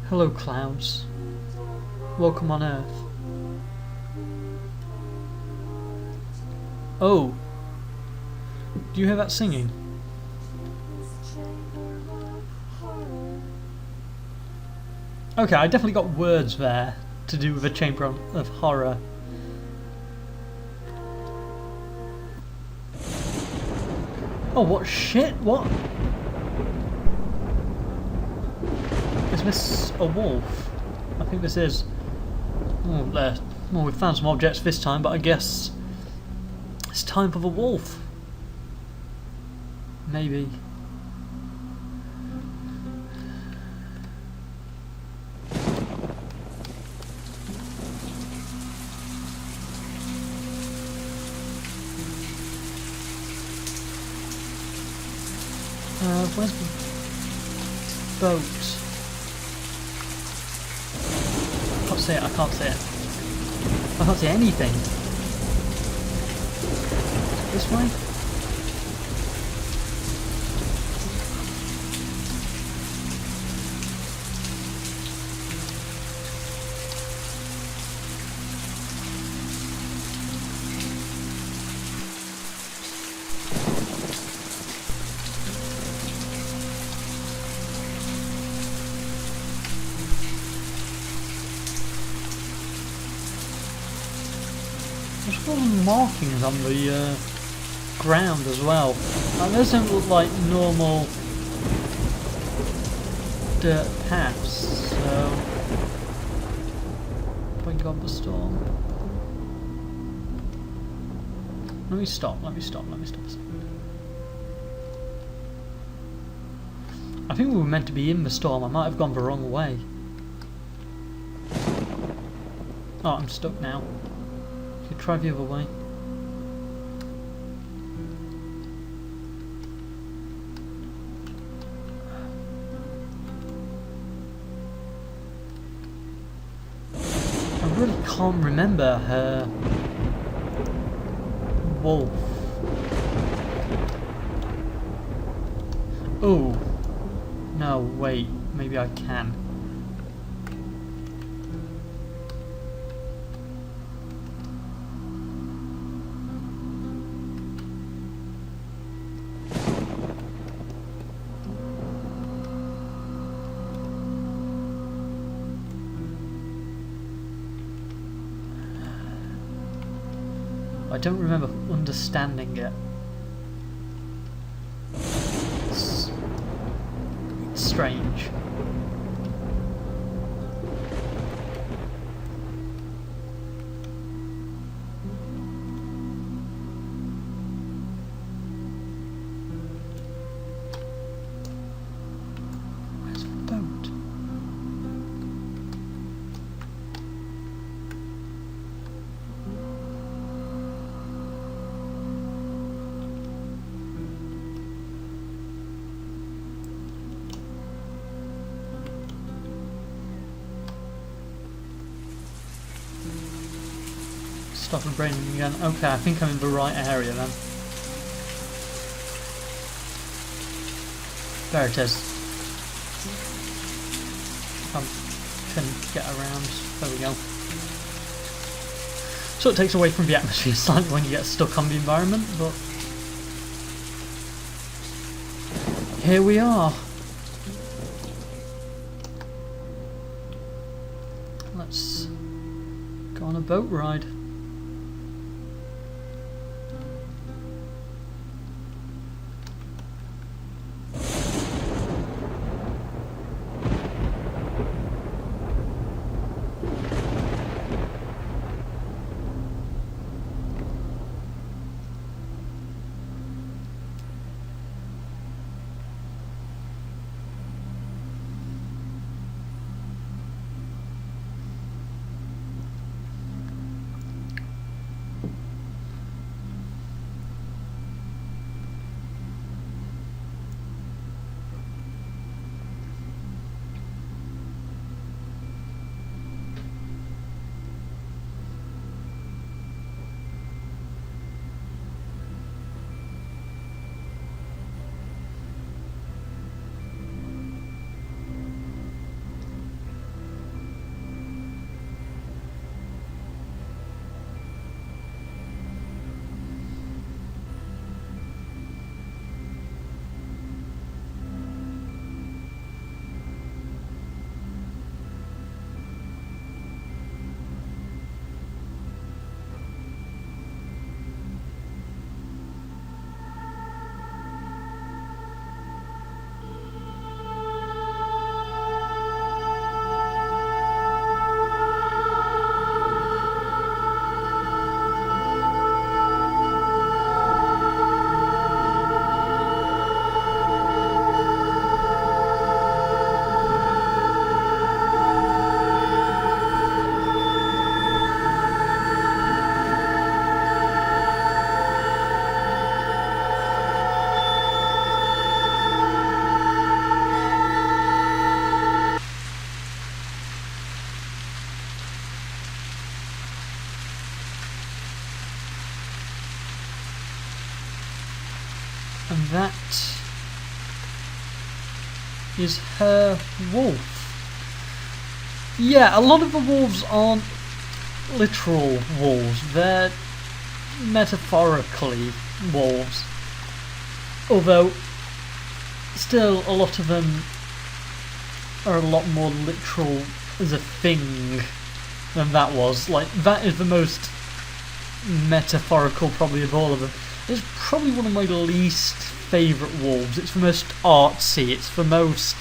Hello, clouds. Welcome on Earth. Oh! Do you hear that singing? Okay, I definitely got words there to do with a chamber of horror. Oh, what shit? What? Is this a wolf? I think this is. Oh, there. Well, we've found some objects this time, but I guess it's time for the wolf. Maybe. Where's the boat? I can't see it, I can't see it. I can't see anything. This way? There's all markings on the ground as well. That doesn't look like normal dirt paths, so thank God the storm. Let me stop a second. I think we were meant to be in the storm, I might have gone the wrong way. Oh, I'm stuck now. You try the other way. I really can't remember her wolf. Oh, no, wait, maybe I can. I don't remember understanding it. It's strange. Where's the boat? Stop the brain again. Okay, I think I'm in the right area then. There it is. I can get around. There we go. So it takes away from the atmosphere slightly when you get stuck on the environment, but here we are. Let's go on a boat ride. And that is her wolf. Yeah, a lot of the wolves aren't literal wolves, they're metaphorically wolves. Although, still a lot of them are a lot more literal as a thing than that was. Like, that is the most metaphorical probably of all of them. It's probably one of my least favourite wolves. It's the most artsy, it's the most...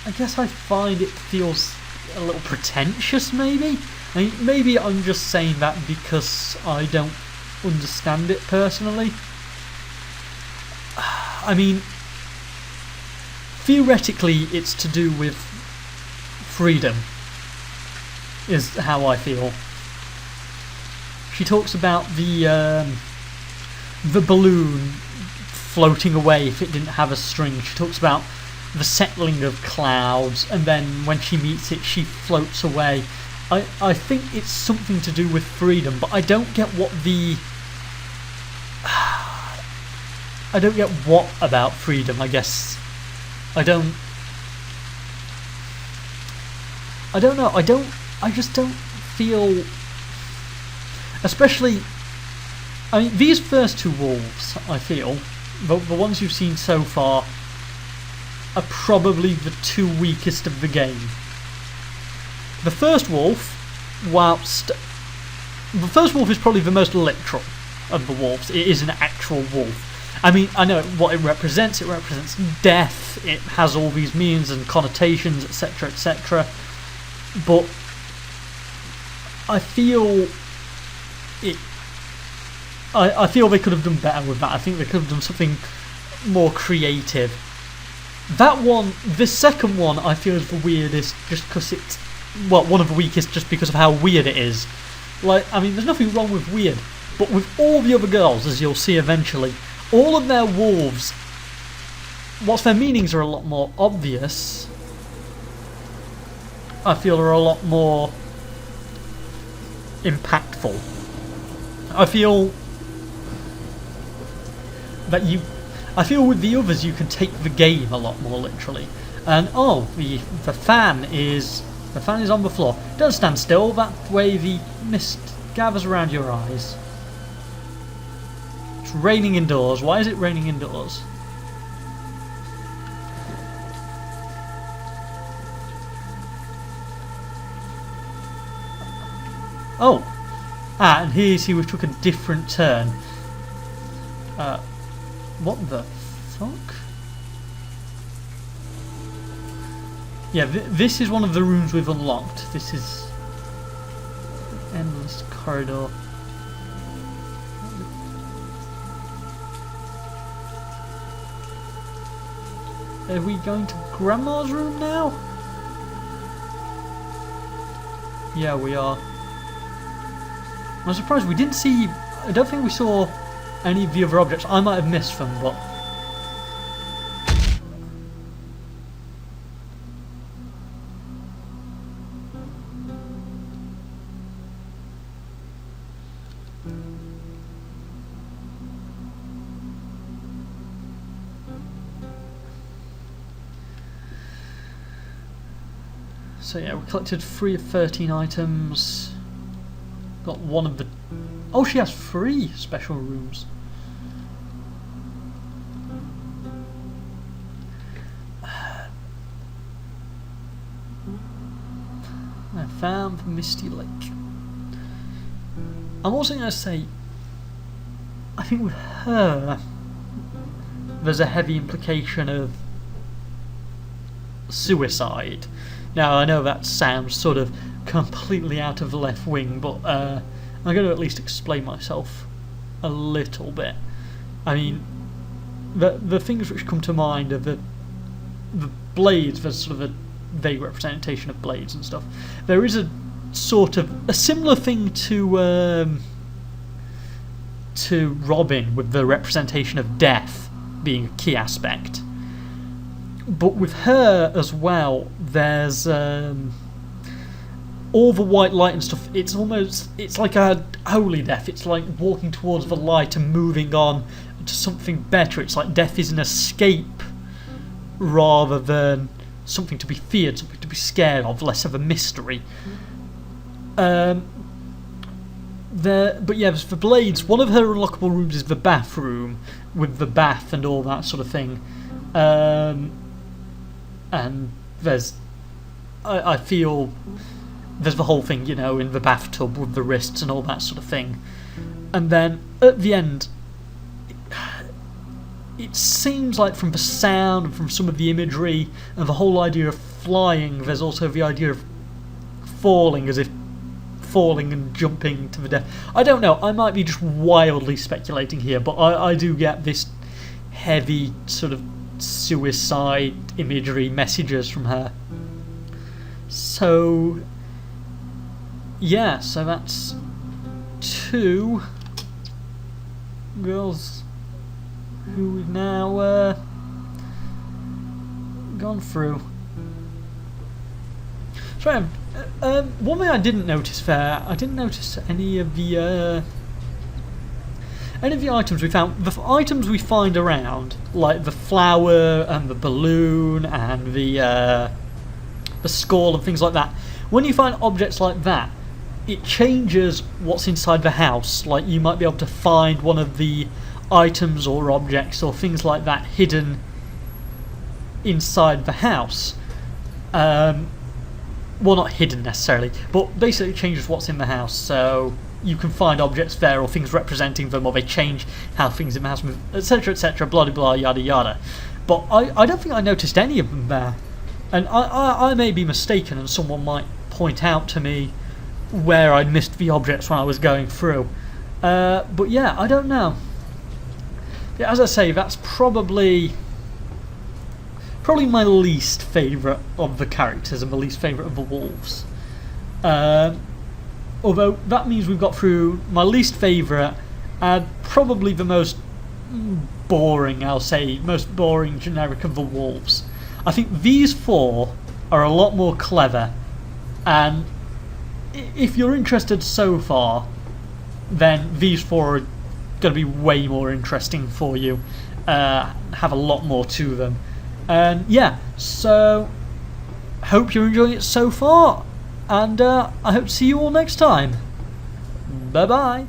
I guess I find it feels a little pretentious, maybe? I mean, maybe I'm just saying that because I don't understand it personally. I mean, theoretically it's to do with freedom, is how I feel. She talks about the balloon floating away if it didn't have a string. She talks about the settling of clouds, and then when she meets it she floats away. I think it's something to do with freedom, but I don't get what the... I don't get what about freedom, I guess. I don't know, I just don't feel... Especially, I mean, these first two wolves, I feel, the ones you've seen so far, are probably the two weakest of the game. The first wolf, whilst... The first wolf is probably the most literal of the wolves. It is an actual wolf. I mean, I know what it represents. It represents death. It has all these meanings and connotations, etc., etc. But I feel it... I feel they could have done better with that. I think they could have done something more creative. That one, the second one, I feel is the weirdest just because it's... Well, one of the weakest just because of how weird it is. Like, I mean, there's nothing wrong with weird, but with all the other girls, as you'll see eventually, all of their wolves, whilst their meanings are a lot more obvious, I feel are a lot more impactful. I feel that I feel with the others you can take the game a lot more literally. And oh, the fan is on the floor. Don't stand still, that way the mist gathers around your eyes. It's raining indoors. Why is it raining indoors? Oh! Ah, and here you see we took a different turn. What the fuck? Yeah, this is one of the rooms we've unlocked. This is an endless corridor. Are we going to Grandma's room now? Yeah, we are. I'm surprised we didn't see... I don't think we saw any of the other objects. I might have missed them, but... So yeah, we collected 3 of 13 items. Got one of the... Oh, she has 3 special rooms. I found the Misty Lake. I'm also going to say, I think with her, there's a heavy implication of suicide. Now, I know that sounds sort of completely out of the left wing, but I'm going to at least explain myself a little bit. I mean, the things which come to mind are the blades. There's sort of a vague representation of blades and stuff. There is a sort of a similar thing to Robin, with the representation of death being a key aspect. But with her as well, there's all the white light and stuff, it's like a holy death. It's like walking towards the light and moving on to something better. It's like death is an escape rather than something to be feared, something to be scared of, less of a mystery. But yeah, there's the blades. One of her unlockable rooms is the bathroom with the bath and all that sort of thing. And there's, I feel, there's the whole thing, in the bathtub with the wrists and all that sort of thing. And then at the end, it seems like from the sound and from some of the imagery and the whole idea of flying, there's also the idea of falling, as if falling and jumping to the death. I don't know, I might be just wildly speculating here, but I do get this heavy sort of suicide imagery messages from her. So yeah, so that's 2 girls who we've now gone through. So one thing I didn't notice there, I didn't notice any of the items we found. The items we find around, like the flower and the balloon and the skull and things like that, when you find objects like that, it changes what's inside the house. Like, you might be able to find one of the items or objects or things like that hidden inside the house. Well, not hidden necessarily, but basically it changes what's in the house. So you can find objects there or things representing them, or they change how things in the house move, etc, etc, blah blah yada yada. But I don't think I noticed any of them there, and I may be mistaken, and someone might point out to me where I missed the objects when I was going through. But yeah, I don't know. Yeah, as I say, that's probably my least favourite of the characters and the least favourite of the wolves. Although that means we've got through my least favourite and probably the most boring, most boring generic of the wolves. I think these 4 are a lot more clever, and if you're interested so far, then these 4 are going to be way more interesting for you, have a lot more to them. And yeah, so hope you're enjoying it so far, and I hope to see you all next time. Bye bye.